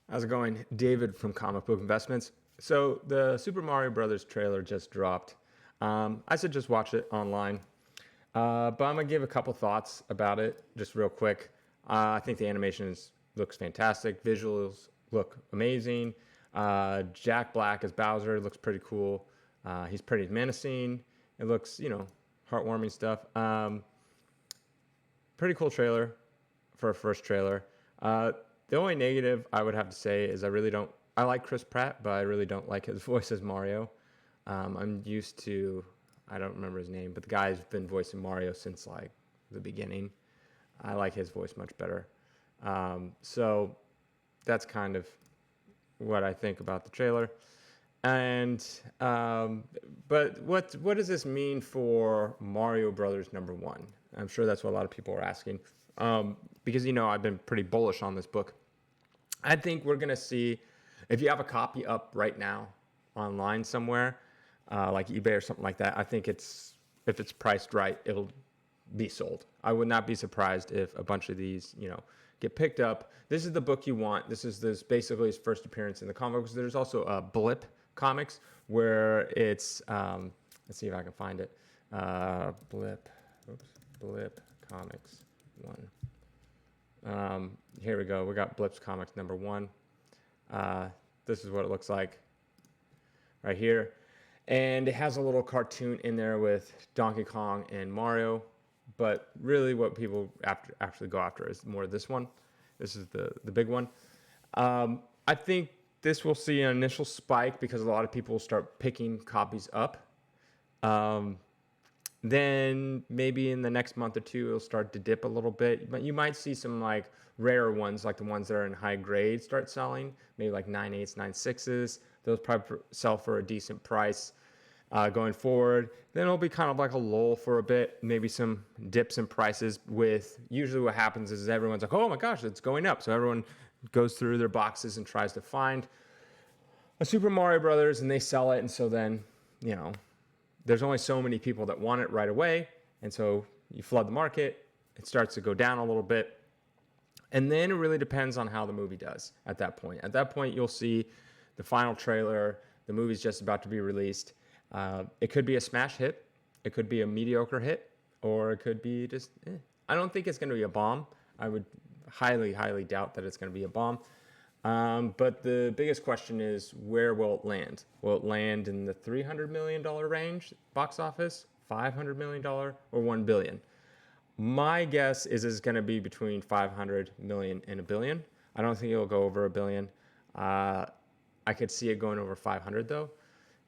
How's it going? David from Comic Book Investments. So the Super Mario Brothers trailer just dropped. I said just watch it online, but I'm gonna give a couple thoughts about it just real quick. I think the looks fantastic. Visuals look amazing. Jack Black as Bowser looks pretty cool. He's pretty menacing. It looks, heartwarming stuff. Pretty cool trailer for a first trailer. The only negative I would have to say is I like Chris Pratt, but I really don't like his voice as Mario. I'm used to, I don't remember his name, but the guy's been voicing Mario since like the beginning. I like his voice much better. So that's kind of what I think about the trailer. And but what does this mean for Mario Brothers number one? I'm sure that's what a lot of people are asking. Because I've been pretty bullish on this book. I think we're gonna see, if you have a copy up right now online somewhere, like eBay or something like that. I think if it's priced right, it'll be sold. I would not be surprised if a bunch of these, get picked up. This is the book you want. This basically his first appearance in the comic books. There's also a Blip comics where it's let's see if I can find it. Blip comics one. Here we go. We got Blip's comics number one. This is what it looks like right here. And it has a little cartoon in there with Donkey Kong and Mario. But really what people actually go after is more this one. This is the big one. I think this will see an initial spike because a lot of people will start picking copies up. Then maybe in the next month or two, it'll start to dip a little bit. But you might see some like rarer ones, like the ones that are in high grade, start selling. Maybe like 9.8s, 9.6s. Those probably sell for a decent price going forward. Then it'll be kind of like a lull for a bit. Maybe some dips in prices. With usually what happens is everyone's like, oh my gosh, it's going up. So everyone goes through their boxes and tries to find a Super Mario Brothers, and they sell it. And so then, there's only so many people that want it right away. And so you flood the market. It starts to go down a little bit. And then it really depends on how the movie does at that point. At that point, you'll see the final trailer. The movie's just about to be released. It could be a smash hit. It could be a mediocre hit. Or it could be just, I don't think it's going to be a bomb. I would highly, highly doubt that it's going to be a bomb. But the biggest question is, where will it land? Will it land in the $300 million range box office, $500 million, or $1 billion? My guess is it's going to be between 500 million and a billion. I don't think it'll go over a billion. I could see it going over 500 though.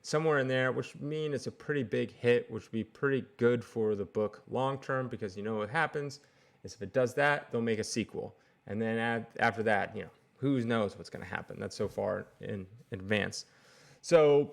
Somewhere in there, which means it's a pretty big hit, which would be pretty good for the book long term, because what happens is if it does that, they'll make a sequel. And then after that, who knows what's going to happen. That's so far in advance. So,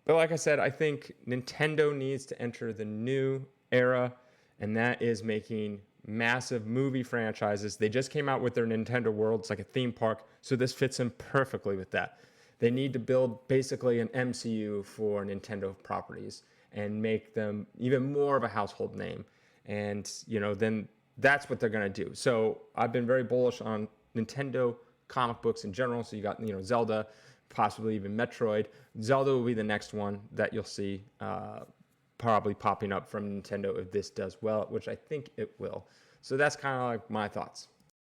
but like I said, I think Nintendo needs to enter the new era, and that is making massive movie franchises. They just came out with their Nintendo World. It's like a theme park. So this fits in perfectly with that. They need to build basically an MCU for Nintendo properties and make them even more of a household name. And, then that's what they're going to do. So I've been very bullish on Nintendo comic books in general. So you got, Zelda, possibly even Metroid. Zelda will be the next one that you'll see probably popping up from Nintendo if this does well, which I think it will. So that's kind of like my thoughts.